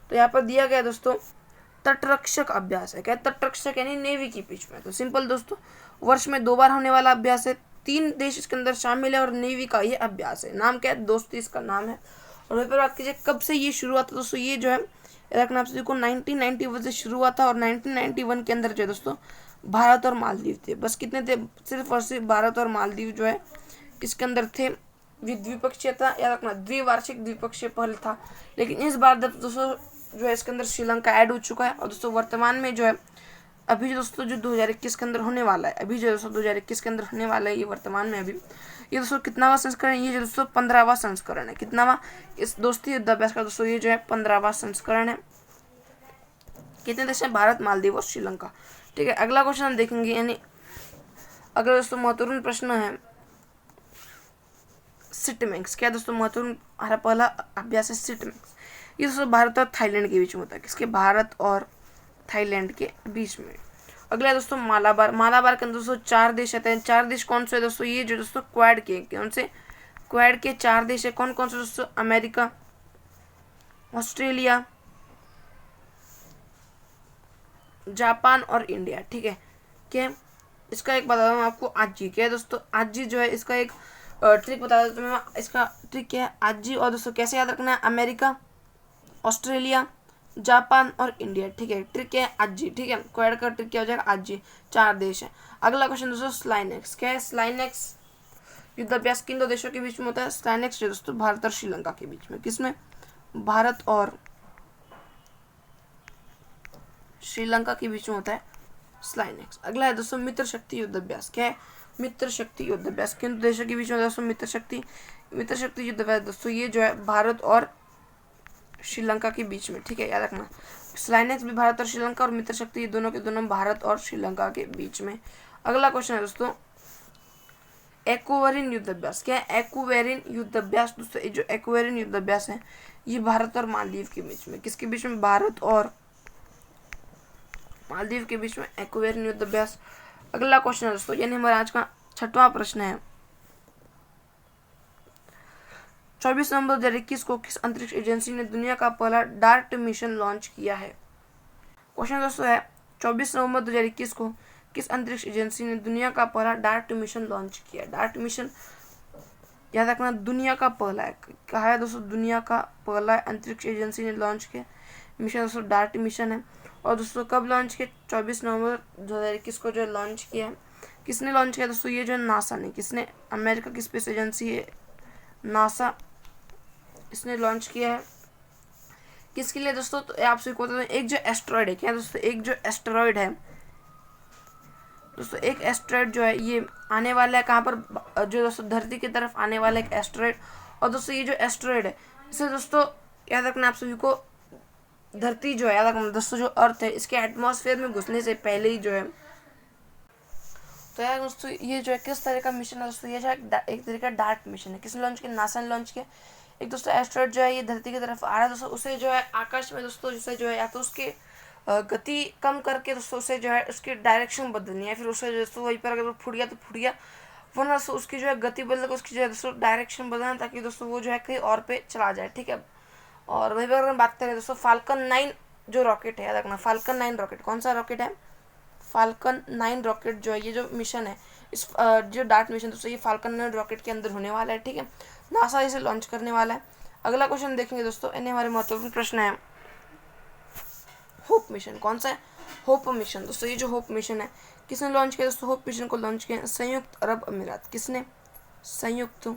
तो यहाँ पर दिया गया दोस्तों तटरक्षक अभ्यास है। क्या तटरक्षक यानी नेवी के बीच में। तो सिंपल दोस्तों वर्ष में 2 बार होने वाला अभ्यास है, 3 देश इसके अंदर शामिल है और नेवी का ये अभ्यास है। नाम क्या है? दोस्ती इसका नाम है। और वहीं पर बात कीजिए कब से ये शुरू हुआ था दोस्तों, ये जो है रखना आप सभी को 1991 से शुरू हुआ था। और 1991 के अंदर जो है दोस्तों भारत और मालदीव थे, बस कितने थे? सिर्फ और सिर्फ भारत और मालदीव जो है इसके अंदर थे। द्विपक्षीय था, याद रखना द्विवार्षिक द्विपक्षीय पहले था। लेकिन इस बार दोस्तों जो है इसके अंदर श्रीलंका ऐड हो चुका है। और दोस्तों वर्तमान में जो है अभी दोस्तों जो 2021 के अंदर होने वाला है, अभी जो दोस्तों 2021 के अंदर होने वाला है, ये वर्तमान में अभी ये दोस्तों कितनावा संस्करण है? ये जो दोस्तों 15वां संस्करण है। कितनावा? इस दोस्ती युद्ध अभ्यास का दोस्तों ये जो है 15वां संस्करण है। कितने देश हैं? भारत, मालदीव और श्रीलंका, ठीक है। अगला क्वेश्चन हम देखेंगे, यानी अगला दोस्तों महत्वपूर्ण प्रश्न है सिटमैक्स। क्या दोस्तों महत्वपूर्ण हमारा पहला अभ्यास है सिटमैक्स। ये दोस्तों भारत और थाईलैंड के बीच में होता है। किसके? भारत और थाईलैंड के बीच में। अगला दोस्तों मालाबार। मालाबार के अंदर दोस्तों 4 देश आते हैं। 4 देश कौन से है दोस्तों? ये जो दोस्तों क्वाड के, कौन से? क्वाड के 4 देश है। कौन कौन से दोस्तों? अमेरिका, ऑस्ट्रेलिया, जापान और इंडिया, ठीक है। क्या है? इसका एक बता दूँ आपको, आजी। क्या है दोस्तों? आजी जो है इसका एक ट्रिक बता देता हूँ मैं। इसका ट्रिक क्या है? आजी। और दोस्तों कैसे याद रखना है? अमेरिका, ऑस्ट्रेलिया, जापान और इंडिया। ठीक है, ट्रिक क्या है? आजी। ठीक है, क्वेड का ट्रिक क्या हो जाएगा? आजी। 4 देश है। अगला क्वेश्चन दोस्तों, स्लाइनेक्स। क्या है स्लाइनेक्स? युद्धाभ्यास किन 2 देशों के बीच में होता है? स्लाइनेक्स दोस्तों भारत और श्रीलंका के बीच में। किसमें? भारत और श्रीलंका के बीच में होता है स्लाइनेक्स। अगला है दोस्तों मित्र शक्ति युद्धाभ्यास। क्या है? मित्र शक्ति युद्धाभ्यास किन 2 देशों के बीच में होता है दोस्तों? मित्र शक्ति युद्धाभ्यास दोस्तों ये जो है भारत और श्रीलंका के बीच में। ठीक है, याद रखना। स्लाइनेक्स भी भारत और श्रीलंका, और मित्र शक्ति ये दोनों के दोनों भारत और श्रीलंका के बीच में। अगला क्वेश्चन है दोस्तों एक्वेरिन युद्धाभ्यास। क्या है? एक्वेरिन युद्धाभ्यास दोस्तों ये जो एक्वेरिन युद्धाभ्यास है ये भारत और मालदीव के बीच में। किसके बीच में? भारत और मालदीव के बीच में एक्वेरिन युद्धाभ्यास। अगला क्वेश्चन है दोस्तों, यानी हमारा आज का 6वां प्रश्न है, 24 नवंबर 2021 को किस अंतरिक्ष एजेंसी ने दुनिया का पहला डार्ट मिशन लॉन्च किया है? क्वेश्चन दोस्तों है 24 नवंबर 2021 को किस अंतरिक्ष एजेंसी ने दुनिया का पहला डार्ट मिशन लॉन्च किया? डार्ट मिशन याद रखना, दुनिया का पहला है। कहा है दोस्तों दुनिया का पहला अंतरिक्ष एजेंसी ने लॉन्च किया मिशन दोस्तों डार्ट मिशन है। और दोस्तों कब लॉन्च किया? 24 नवंबर 2021 को जो लॉन्च किया है। किसने लॉन्च किया दोस्तों? ये जो है नासा ने। किसने? अमेरिका की स्पेस एजेंसी है नासा, इसने लॉन्च किया है। किसके लिए दोस्तों? तो आपसे बता दूं, एक जो एस्ट्रॉयड है। क्या दोस्तों? एक जो एस्ट्रॉयड है दोस्तों, एक एस्ट्रॉयड जो है ये आने वाला है कहाँ पर? जो दोस्तों धरती की तरफ आने वाला एक एस्ट्रॉयड। और दोस्तों ये जो एस्ट्रॉयड है इसे दोस्तों याद रखना आप सभी को, धरती जो है याद रखना दोस्तों, जो अर्थ है इसके एटमॉस्फेयर में घुसने से पहले ही जो है। तो यार दोस्तों ये जो है किस तरह का मिशन है दोस्तों? ये जो है एक तरह का डार्ट मिशन है। किसने लॉन्च किया? नासा ने लॉन्च किया। एक दोस्तों एस्ट्रॉयड जो है ये धरती की तरफ आ रहा है दोस्तों, उसे जो है आकाश में दोस्तों जैसे जो है या तो उसके गति कम करके दोस्तों उसे जो है उसकी डायरेक्शन बदलनी है, फिर उसे दोस्तों वहीं पर अगर फूट गया तो फूट गया, वरना दोस्तों उसकी जो है गति बदल कर उसकी जो है दोस्तों डायरेक्शन बदलना, ताकि दोस्तों वो जो है कहीं और पे चला जाए। ठीक है, और वहीं पर अगर हम बात करें दोस्तों फाल्कन 9 जो रॉकेट है, याद रखना फाल्कन 9 रॉकेट। कौन सा रॉकेट है? फाल्कन 9 रॉकेट जो है ये जो मिशन है इस जो डार्ट मिशन दोस्तों ये फाल्कन 9 रॉकेट के अंदर होने वाला है। ठीक है, नासा इसे लॉन्च करने वाला है। अगला क्वेश्चन देखेंगे दोस्तों, इन्हें हमारे महत्वपूर्ण प्रश्न है होप मिशन। कौन सा है? होप मिशन दोस्तों। ये जो होप मिशन है किसने लॉन्च किया दोस्तों? होप मिशन को लॉन्च किया संयुक्त अरब अमीरात। किसने? संयुक्त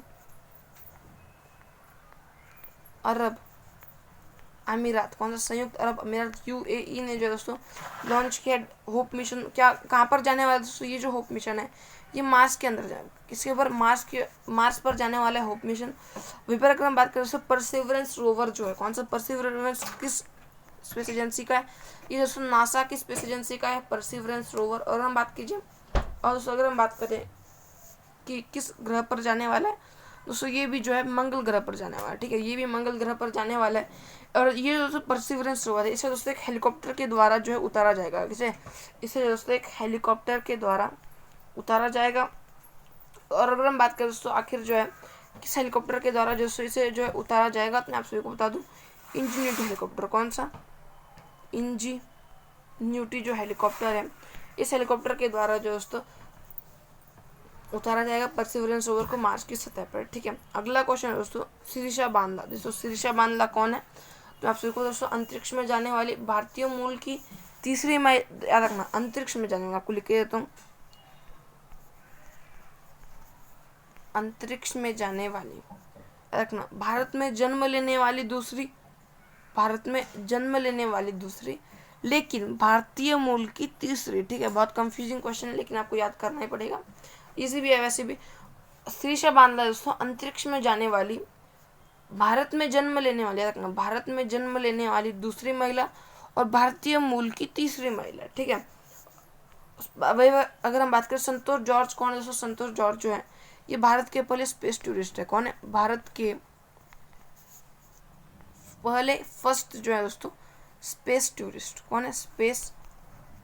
अरब अमीरात। कौन सा? संयुक्त अरब अमीरात यूएई ने जो दोस्तों लॉन्च किया होप मिशन। क्या कहाँ पर जाने वाला दोस्तों? ये जो होप मिशन है ये मार्स के अंदर जाए, किसके ऊपर? मार्स पर जाने वाला है होप मिशन। वहीं पर अगर हम बात करें दोस्तों परसिवरेंस रोवर जो है, कौन सा? परसिवरेंस किस स्पेस एजेंसी का है? ये दोस्तों नासा की स्पेस एजेंसी का है परसिवरेंस रोवर। और हम बात कीजिए और दोस्तों अगर हम बात करें कि किस ग्रह पर जाने वाला है दोस्तों, ये भी जो है मंगल ग्रह पर जाने वाला है। ठीक है, ये भी मंगल ग्रह पर जाने वाला है। और ये दोस्तों परसिवरेंस रोवर है, इसे दोस्तों एक हेलीकॉप्टर के द्वारा जो है उतारा जाएगा। इसे दोस्तों एक हेलीकॉप्टर के द्वारा उतारा जाएगा। और अगर हम बात करें दोस्तों आखिर जो है किस हेलीकॉप्टर के द्वारा जो इसे जो है उतारा जाएगा, तो मैं आप सभी को बता दूं इंजीन्यूटी हेलीकॉप्टर। कौन सा? इंजीन्यूटी जो हेलीकॉप्टर है इस हेलीकॉप्टर के द्वारा जो दोस्तों उतारा जाएगा परसिवरेंस रोवर को मार्स की सतह पर। ठीक है, अगला क्वेश्चन है दोस्तों सिरिशा बांदला। दोस्तों सिरिशा बांदला कौन है? तो आप सभी को दोस्तों अंतरिक्ष में जाने वाली भारतीय मूल की तीसरी महिला, याद रखना अंतरिक्ष में जाने वाली, आपको लिख के देता हूँ, अंतरिक्ष में जाने वाली, रखना भारत में जन्म लेने वाली दूसरी लेकिन भारतीय मूल की तीसरी। ठीक है, बहुत कंफ्यूजिंग क्वेश्चन है लेकिन आपको याद करना ही पड़ेगा, इजी भी है वैसे भी। सिरिशा बांदला दोस्तों अंतरिक्ष में जाने वाली भारत में जन्म लेने वाली, रखना भारत में जन्म लेने वाली दूसरी महिला और भारतीय मूल की तीसरी महिला। ठीक है, वही अगर हम बात करें संतोष जॉर्ज कौन है दोस्तों? संतोष जॉर्ज जो है ये भारत के पहले स्पेस टूरिस्ट है। कौन है? भारत के पहले फर्स्ट जो है दोस्तों स्पेस टूरिस्ट। कौन है? स्पेस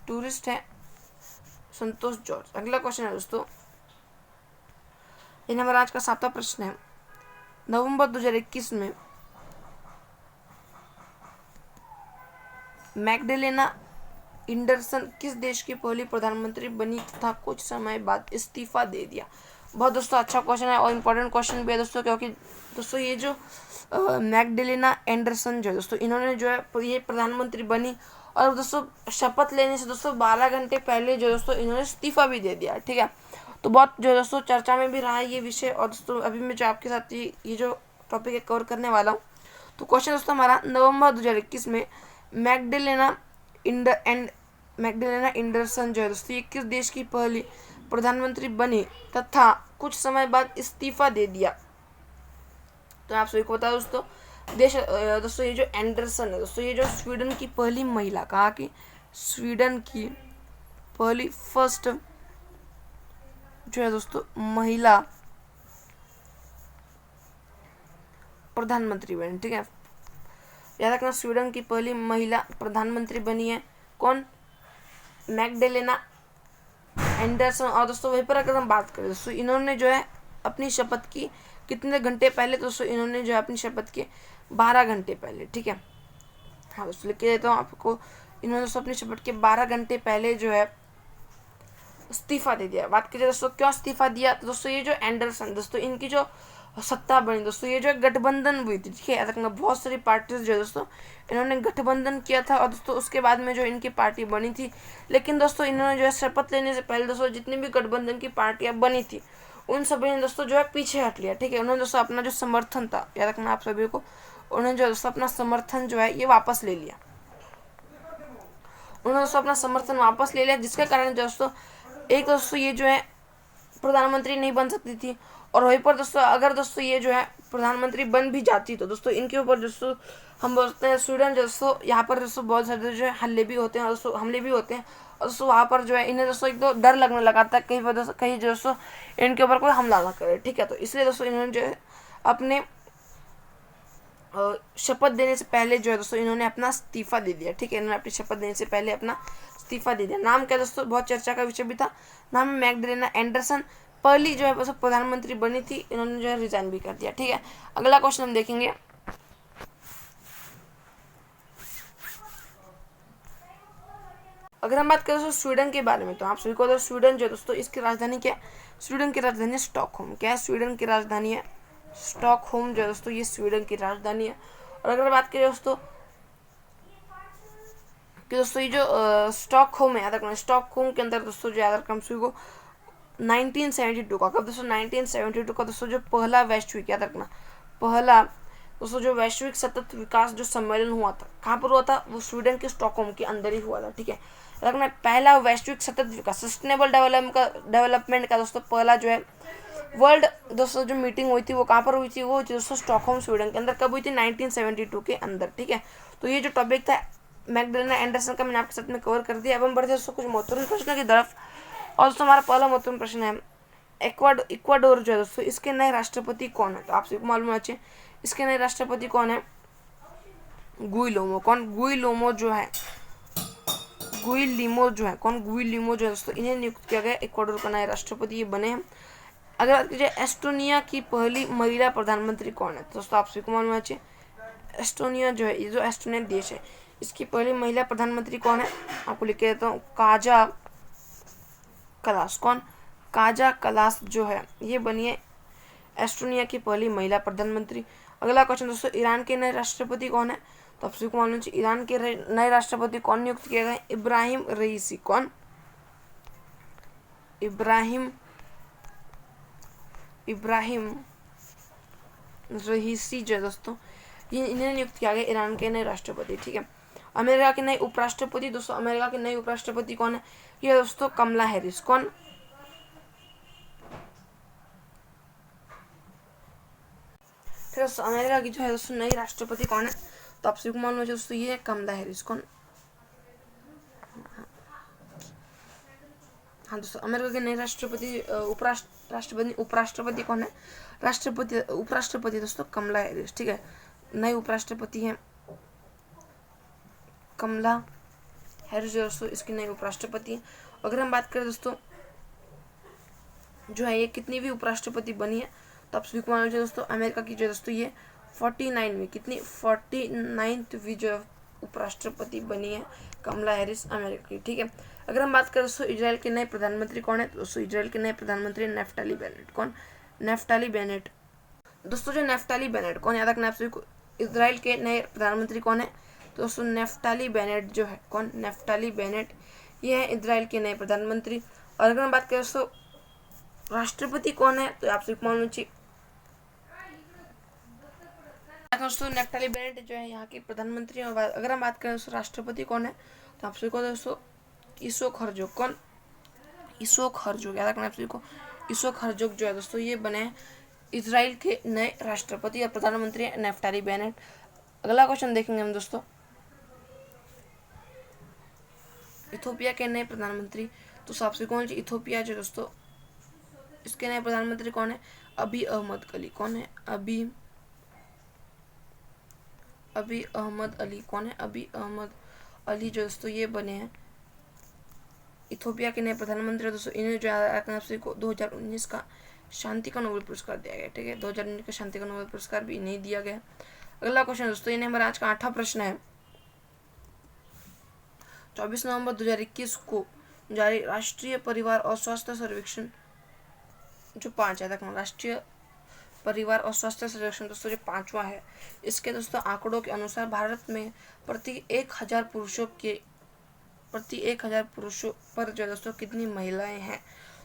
टूरिस्ट है संतोष जॉर्ज। अगला क्वेश्चन है दोस्तों, ये हमारा आज का 7वां प्रश्न है, नवंबर 2021 में मैग्डलेना एंडरसन किस देश की पहली प्रधानमंत्री बनी तथा कुछ समय बाद इस्तीफा दे दिया? बहुत दोस्तों अच्छा क्वेश्चन है और इम्पोर्टेंट क्वेश्चन भी है दोस्तों, क्योंकि दोस्तों ये जो मैगडेलेना एंडरसन जो है दोस्तों, इन्होंने जो है ये प्रधानमंत्री बनी और दोस्तों शपथ लेने से दोस्तों 12 घंटे पहले जो दोस्तों इन्होंने इस्तीफा भी दे दिया, ठीक है। तो बहुत जो दोस्तों चर्चा में भी रहा है ये विषय, और दोस्तों अभी मैं जो आपके साथ ये जो टॉपिक है कवर करने वाला हूँ। तो क्वेश्चन दोस्तों हमारा, नवंबर 2021 में मैगडेलेना एंडरसन जो है दोस्तों ये किस देश की पहली प्रधानमंत्री बनी तथा कुछ समय बाद इस्तीफा दे दिया? तो आप सभी को बता दोस्तों, दोस्तों ये जो एंडरसन है दोस्तों, ये जो स्वीडन की पहली महिला, कहा कि स्वीडन की पहली फर्स्ट जो है दोस्तों महिला प्रधानमंत्री बनी, ठीक है। याद रखना, स्वीडन की पहली महिला प्रधानमंत्री बनी है कौन? Magdalena Anderson. और दोस्तों वहीं पर अगर हम बात करें दोस्तों, इन्होंने जो है अपनी शपथ की कितने घंटे पहले? दोस्तों इन्होंने जो है अपनी शपथ की 12 घंटे पहले, ठीक है। हाँ दोस्तों लिख के देता हूँ आपको, इन्होंने दोस्तों अपनी शपथ के 12 घंटे पहले जो है इस्तीफा दे दिया। बात कीजिए दोस्तों क्यों इस्तीफा दिया, तो दोस्तों ये जो एंडरसन दोस्तों इनकी जो सत्ता बनी दोस्तों, ये जो गठबंधन हुई थी, ठीक है। याद रखना, बहुत सारी पार्टीज जो है दोस्तों इन्होंने गठबंधन किया था और दोस्तों उसके बाद में जो इनकी पार्टी बनी थी। लेकिन दोस्तों इन्होंने जो है शपथ लेने से पहले दोस्तों जितनी भी गठबंधन की पार्टियां बनी थी उन सभी ने दोस्तों जो है पीछे हट लिया, ठीक है। उन्होंने दोस्तों अपना जो समर्थन था, याद रखना आप सभी को, उन्होंने जो दोस्तों अपना समर्थन जो है ये वापस ले लिया। उन्होंने दोस्तों अपना समर्थन वापस ले लिया, जिसके कारण दोस्तों एक दोस्तों ये जो है प्रधानमंत्री नहीं बन सकती थी। और वहीं पर दोस्तों अगर दोस्तों ये जो है प्रधानमंत्री बन भी जाती तो दोस्तों इनके ऊपर दोस्तों हम बोलते हैं स्वीडन दोस्तों, यहाँ पर दोस्तों बहुत सारे जो है हमले भी होते हैं और दोस्तों वहाँ पर जो है इन्हें दोस्तों एक तो डर लगने लगा था कहीं पर दोस्तों कहीं दोस्तों इनके ऊपर कोई हमला ना करे, ठीक है। तो इसलिए दोस्तों इन्होंने जो है अपने शपथ देने से पहले जो है दोस्तों इन्होंने अपना इस्तीफा दे दिया, ठीक है। इन्होंने अपनी शपथ देने से पहले अपना इस्तीफा दे दिया। नाम क्या दोस्तों, बहुत चर्चा का विषय भी था, नाम है मैगडेलेना एंडरसन। पहली जो है प्रधानमंत्री बनी थी, इन्होंने जो है रिजाइन भी कर दिया, ठीक है। अगला क्वेश्चन हम देखेंगे, अगर हम बात करें स्वीडन के बारे में, तो आप सभी को तो स्वीडन जो दोस्तों इसकी राजधानी क्या है? स्वीडन की राजधानी स्टॉकहोम। क्या है? स्वीडन की राजधानी है स्टॉकहोम जो दोस्तों ये स्वीडन की राजधानी है। और अगर बात करें दोस्तों कि दोस्तों ये जो स्टॉकहोम है, याद रखना स्टॉकहोम के अंदर दोस्तों जो याद रखना हम सभी को 1972 का, कब दोस्तों 1972 का दोस्तों जो पहला वैश्विक, याद रखना पहला दोस्तों जो वैश्विक सतत विकास जो सम्मेलन हुआ था, कहाँ पर हुआ था? वो स्वीडन के स्टॉकहोम के अंदर ही हुआ था, ठीक है। रखना पहला वैश्विक सतत विकास सस्टेनेबल डेवलपमेंट का दोस्तों पहला जो है वर्ल्ड दोस्तों जो मीटिंग हुई थी वो कहाँ पर हुई थी? वो दोस्तों स्टॉकहोम स्वीडन के अंदर। कब हुई थी? 1972 के अंदर, ठीक है। तो ये जो टॉपिक था मैगडेलेना एंडरसन का मैंने आपके साथ में कवर कर दिया। अब हम बढ़ते हैं दोस्तों कुछ महत्वपूर्ण प्रश्नों की तरफ। और दोस्तों हमारा पहला महत्वपूर्ण प्रश्न है, इक्वाडोर जो है दोस्तों इसके नए राष्ट्रपति कौन है? तो आप सबको मालूम होना चाहिए इसके नए राष्ट्रपति कौन है? गुइलिमो। कौन? गुइलिमो जो है गुइलिमो जो है कौन? गुइलिमो जो है दोस्तों इन्हें नियुक्त किया गया इक्वाडोर का नए राष्ट्रपति ये बने हैं। अगर बात कीजिए एस्टोनिया की पहली महिला प्रधानमंत्री कौन है? दोस्तों आप सभी को मालूम होना चाहिए एस्टोनिया जो है, ये जो एस्टोनिया देश है इसकी पहली महिला प्रधानमंत्री कौन है? आपको लिख के देता हूँ, काजा कलास। कौन? काजा कलास जो है ये बनी है एस्टोनिया की पहली महिला प्रधानमंत्री। अगला क्वेश्चन दोस्तों, ईरान के नए राष्ट्रपति कौन है? तो आप सभी को मालूम चाहिए ईरान के नए राष्ट्रपति कौन नियुक्त किए गए? इब्राहिम रईसी। कौन? इब्राहिम रईसी जो है दोस्तों ये इन्हें नियुक्त किया गया ईरान के नए राष्ट्रपति, ठीक है। अमेरिका के नए उपराष्ट्रपति दोस्तों, अमेरिका के नए उपराष्ट्रपति कौन है? ये दोस्तों कमला हैरिस। कौन? ठीक है दोस्तों, अमेरिका की जो है दोस्तों नई राष्ट्रपति कौन है? तो आप सभी को मालूम है दोस्तों ये है कमला हैरिस। कौन? हाँ दोस्तों, अमेरिका के नए राष्ट्रपति उपराष्ट्रपति कौन है? उपराष्ट्रपति दोस्तों कमला हैरिस, ठीक है। नए उपराष्ट्रपति हैं कमला हैरिस दोस्तों इसकी नई उपराष्ट्रपति है। अगर हम बात करें दोस्तों जो है ये कितनी भी उपराष्ट्रपति बनी है, तो आप सभी को मालूम है दोस्तों अमेरिका की जो दोस्तों ये 49वीं कितनी 49वीं जो उपराष्ट्रपति बनी है कमला हैरिस अमेरिका की। ठीक है, अगर हम बात करें दोस्तों इजराइल के नए प्रधानमंत्री कौन है, तो दोस्तों इजराइल के नए प्रधानमंत्री नेफ्ताली बेनेट। कौन? Naftali Bennett. दोस्तों जो नेफ्ताली बेनेट कौन, याद रखना आप सभी को। इजराइल के नए प्रधानमंत्री कौन है, तो दोस्तों नेफ्ताली बेनेट जो है, कौन? नेफ्ताली बेनेट, ये है इजराइल के नए प्रधानमंत्री। और अगर हम बात करें दोस्तों राष्ट्रपति कौन है, तो आप सभी को मालूम चाहिए दोस्तों नेफ्ताली बेनेट जो है यहाँ के प्रधानमंत्री। और अगर हम बात करें दोस्तों राष्ट्रपति कौन है, तो आप सभी को दोस्तों इसोक हर्जोग। कौन? इसोक हर्जोग, याद रखना आप सभी को। इसोक हर्जोग जो है दोस्तों ये बने हैं इजराइल के नए राष्ट्रपति और प्रधानमंत्री है नेफ्ताली बेनेट। अगला क्वेश्चन देखेंगे हम दोस्तों, इथोपिया के नए प्रधानमंत्री, तो सबसे कौन जी इथोपिया जो दोस्तों इसके नए प्रधानमंत्री कौन है, अबी अहमद अली। कौन है? अबी अहमद अली। कौन है? अबी अहमद अली जो दोस्तों ये बने हैं इथोपिया के नए प्रधानमंत्री। दोस्तों इन्हें जो है को 2019 का शांति का नोबेल पुरस्कार दिया गया। ठीक है, 2019 का शांति का नोबेल पुरस्कार भी इन्हें दिया गया। अगला क्वेश्चन दोस्तों, इन्हें हमारा आज का 8वां प्रश्न है। 24 नवंबर 2021 को जारी राष्ट्रीय परिवार और स्वास्थ्य सर्वेक्षण जो 5 है, राष्ट्रीय परिवार और स्वास्थ्य सर्वेक्षण दोस्तों जो 5वां है, इसके दोस्तों आंकड़ों के अनुसार भारत में प्रति 1000 पुरुषों पर जो दोस्तों कितनी महिलाएं हैं।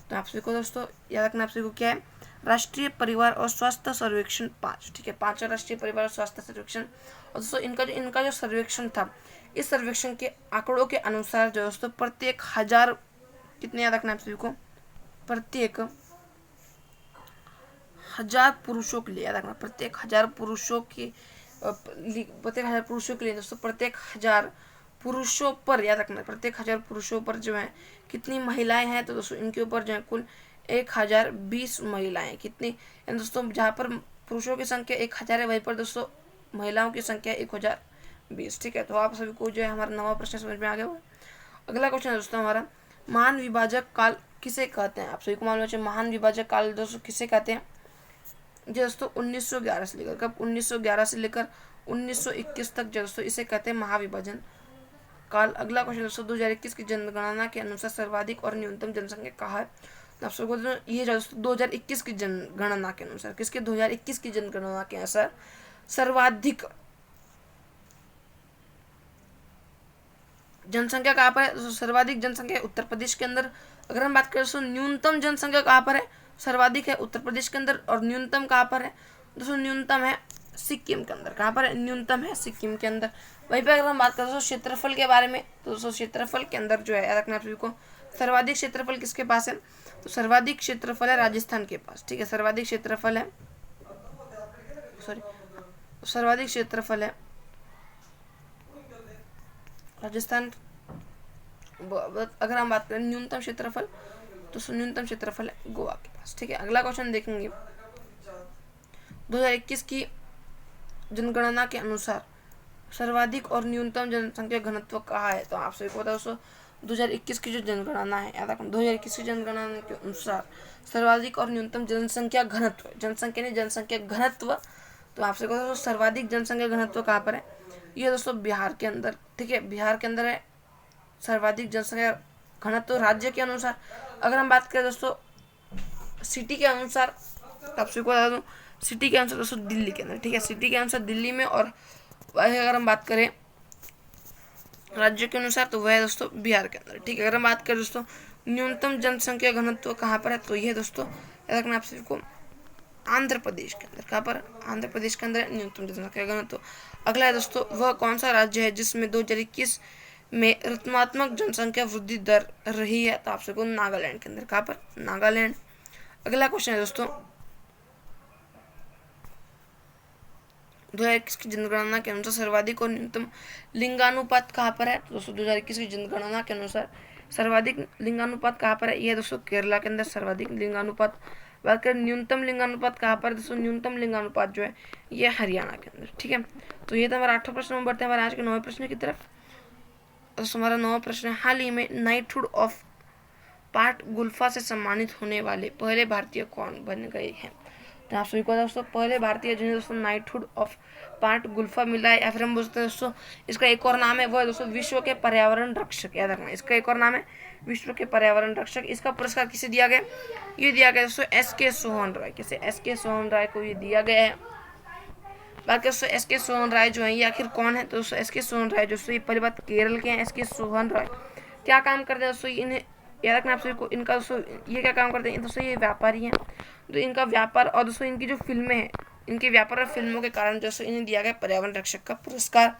तो आप सभी को दोस्तों याद रखना, आप सभी को क्या है, राष्ट्रीय परिवार और स्वास्थ्य सर्वेक्षण 5। ठीक है, 5वां राष्ट्रीय परिवार और स्वास्थ्य सर्वेक्षण। और दोस्तों इनका जो सर्वेक्षण था, इस सर्वेक्षण के आंकड़ों के अनुसार जो दोस्तों प्रत्येक 1000 कितने, याद रखना आप सभी को, प्रत्येक 1000 पुरुषों के लिए, याद रखना प्रत्येक 1000 पुरुषों के लिए दोस्तों प्रत्येक 1000 पुरुषों पर, याद रखना प्रत्येक 1000 पुरुषों पर जो है कितनी महिलाएं हैं। तो दोस्तों इनके ऊपर जो है कुल 1020 महिलाएं। कितनी दोस्तों, जहाँ पर पुरुषों की संख्या 1000 है, वहीं पर दोस्तों महिलाओं की संख्या 1020। ठीक है, तो आप सभी को जो है हमारा 9वां प्रश्न समझ में आ गया। अगला क्वेश्चन है दोस्तों हमारा, महान विभाजक काल किसे कहते हैं। आप सभी को मालूम है महान विभाजक काल दोस्तों किसे कहते हैं, जो दोस्तों 1911 से लेकर, कब, 1911 से लेकर 1921 तक जो दोस्तों इसे कहते हैं महाविभाजन काल। अगला क्वेश्चन दोस्तों, 2021 की जनगणना के अनुसार सर्वाधिक और न्यूनतम जनसंख्या कहाँ है। आप सबको ये दोस्तों 2021 की जनगणना के अनुसार, किसके, 2021 की जनगणना के अनुसार सर्वाधिक जनसंख्या कहाँ पर है, सर्वाधिक जनसंख्या उत्तर प्रदेश के अंदर। अगर हम बात करें दोस्तों न्यूनतम जनसंख्या कहाँ पर है, सर्वाधिक है उत्तर प्रदेश के अंदर, और न्यूनतम कहाँ पर है दोस्तों, न्यूनतम है सिक्किम के अंदर। कहाँ पर है, न्यूनतम है सिक्किम के अंदर। वहीं पर अगर हम बात करें दोस्तों क्षेत्रफल के बारे में, तो दोस्तों क्षेत्रफल के अंदर जो है, याद रखना आप सभी को, सर्वाधिक क्षेत्रफल किसके पास है, तो सर्वाधिक क्षेत्रफल है राजस्थान के पास। ठीक है, सर्वाधिक क्षेत्रफल है, सर्वाधिक क्षेत्रफल है राजस्थान। अगर हम बात करें न्यूनतम क्षेत्रफल, तो न्यूनतम क्षेत्रफल है गोवा के पास। ठीक है, अगला क्वेश्चन देखेंगे, 2021 की जनगणना के अनुसार सर्वाधिक और न्यूनतम जनसंख्या घनत्व कहाँ है। तो आप सभी को पता है दोस्तों 2021 की जो जनगणना है, याद रखना 2021 की जनगणना के अनुसार सर्वाधिक और न्यूनतम जनसंख्या घनत्व, जनसंख्या नहीं जनसंख्या घनत्व, तो आप सभी को दोस्तों सर्वाधिक जनसंख्या घनत्व कहाँ पर है, ये दोस्तों बिहार के अंदर। ठीक है, बिहार के अंदर है सर्वाधिक जनसंख्या घनत्व राज्य के अनुसार। अगर हम बात करें दोस्तों सिटी के अनुसार, तो आप सभी को बता दूं सिटी के अनुसार दोस्तों दिल्ली के अंदर। ठीक है, सिटी के अनुसार दिल्ली में, और वह अगर हम बात करें राज्य के अनुसार, तो वह दोस्तों बिहार के अंदर। ठीक है, अगर हम बात करें दोस्तों न्यूनतम जनसंख्या घनत्व कहाँ पर है, तो यह दोस्तों याद रखना आप सभी को आंध्र प्रदेश के अंदर। कहाँ पर, आंध्र प्रदेश के अंदर न्यूनतम जनसंख्या घनत्व। अगला है दोस्तों, वह कौन सा राज्य है जिसमें 2021 में ऋणात्मक जनसंख्या वृद्धि दर रही है। तो आप सबको नागालैंड के अंदर। कहाँ पर, नागालैंड। अगला क्वेश्चन है दोस्तों, 2021 की जनगणना के अनुसार सर्वाधिक और न्यूनतम लिंगानुपात कहाँ पर है। दोस्तों 2021 की जनगणना के अनुसार सर्वाधिक लिंगानुपात कहाँ पर है, यह दोस्तों केरला के अंदर सर्वाधिक लिंगानुपात। बात करें न्यूनतम लिंगानुपात कहाँ पर है, दोस्तों न्यूनतम लिंगानुपात जो है ये हरियाणा के अंदर। ठीक है, तो ये तो हमारा 8वां प्रश्न में बढ़ते हैं हमारे आज के 9वें प्रश्न की तरफ। दोस्तों हमारा 9वां प्रश्न है, हाल ही में नाइटहुड ऑफ पार्ट गुल्फा से सम्मानित होने वाले पहले भारतीय कौन बन गए हैं। तो आप सभी को दोस्तों पहले भारतीय जिन्हें दोस्तों नाइटहुड ऑफ पार्ट गुल्फा मिला है, या फिर हम बोलते हैं दोस्तों इसका एक और नाम है वो है दोस्तों विश्व के पर्यावरण रक्षक। याद रखना, इसका एक और नाम है विश्व के पर्यावरण रक्षक। इसका पुरस्कार किसे दिया गया? ये दिया गया दोस्तों एस.के. सोहन राय। किसे? एस.के. सोहन राय को ये दिया गया है। बाकी दोस्तों एस.के. सोहन राय जो है ये आखिर कौन है? तो दोस्तों एस.के. सोहन राय दोस्तों ये पहली बात केरल के हैं। एस.के. सोहन राय क्या काम करते हैं दोस्तों? इन्हें याद रखना आप सभी को, इनका दोस्तों ये क्या काम करते हैं दोस्तों? ये व्यापारी हैं। तो इनका व्यापार और दोस्तों इनकी जो फिल्में हैं, इनके व्यापार और फिल्मों के कारण दोस्तों इन्हें दिया गया पर्यावरण रक्षक का पुरस्कार।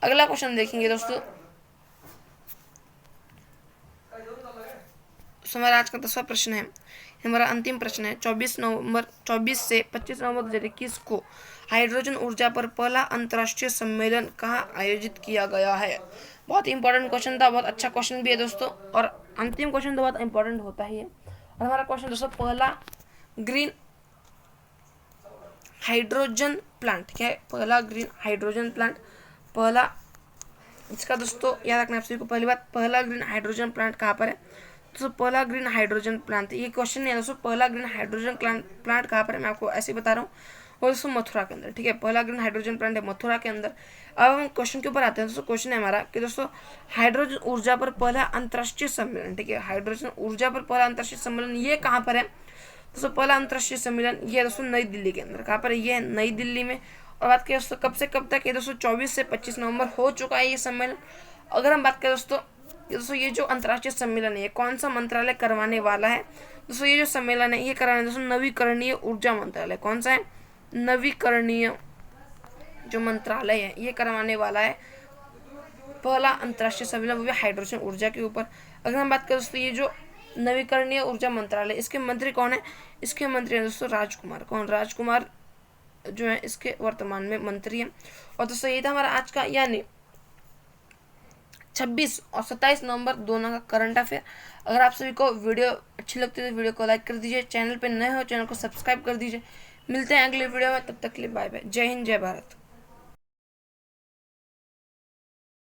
अगला क्वेश्चन देखेंगे दोस्तों, हमारा आज का 10वां प्रश्न है, हमारा अंतिम प्रश्न है। 24 से 25 नवंबर 2021 को हाइड्रोजन ऊर्जा पर पहला अंतर्राष्ट्रीय सम्मेलन कहाँ आयोजित किया गया है? बहुत इंपॉर्टेंट क्वेश्चन था, बहुत अच्छा क्वेश्चन भी है दोस्तों, और अंतिम क्वेश्चन तो बहुत इंपॉर्टेंट होता ही है। और हमारा क्वेश्चन दोस्तों पहला ग्रीन हाइड्रोजन प्लांट क्या है? पहला ग्रीन हाइड्रोजन प्लांट, पहला इसका दोस्तों याद रखना आप सभी को, पहली बात पहला ग्रीन हाइड्रोजन प्लांट कहाँ पर है? दोस्तों पहला ग्रीन हाइड्रोजन प्लांट, ये क्वेश्चन नहीं है दोस्तों, पहला ग्रीन हाइड्रोजन प्लांट कहाँ पर है मैं आपको ऐसे बता रहा हूँ, और दोस्तों मथुरा के अंदर। ठीक है, पहला ग्रीन हाइड्रोजन प्लांट है मथुरा के अंदर। अब हम क्वेश्चन के ऊपर आते हैं दोस्तों। क्वेश्चन है हमारा कि दोस्तों हाइड्रोजन ऊर्जा पर पहला अंतर्राष्ट्रीय सम्मेलन, ठीक है, हाइड्रोजन ऊर्जा पर पहला अंतर्राष्ट्रीय सम्मेलन ये कहाँ पर है? दोस्तों पहला अंतर्राष्ट्रीय सम्मेलन ये दोस्तों नई दिल्ली के अंदर। कहाँ पर? ये है नई दिल्ली में। और बात करें दोस्तों कब से कब तक? ये दोस्तों 24 से 25 नवंबर हो चुका है ये सम्मेलन। अगर हम बात करें दोस्तों ये जो अंतर्राष्ट्रीय सम्मेलन है ये कौन सा मंत्रालय करवाने वाला है? दोस्तों ये जो सम्मेलन है ये करवाने दोस्तों नवीकरणीय ऊर्जा मंत्रालय। कौन सा है? नवीकरणीय जो मंत्रालय है ये करवाने वाला है पहला अंतर्राष्ट्रीय सम्मेलन, वो भी हाइड्रोजन ऊर्जा के ऊपर। अगर हम बात करें दोस्तों ये जो नवीकरणीय ऊर्जा मंत्रालय, इसके मंत्री कौन है? इसके मंत्री हैं दोस्तों राजकुमार। कौन? राजकुमार जो है इसके वर्तमान में मंत्री हैं। और दोस्तों ये था हमारा आज का यानी 26 और 27 नवंबर दोनों का करंट अफेयर। अगर आप सभी को वीडियो अच्छी लगती है तो वीडियो को लाइक कर दीजिए, चैनल पे नए हो चैनल को सब्सक्राइब कर दीजिए। मिलते हैं अगले वीडियो में, तब तक के लिए बाय बाय। जय हिंद, जय भारत।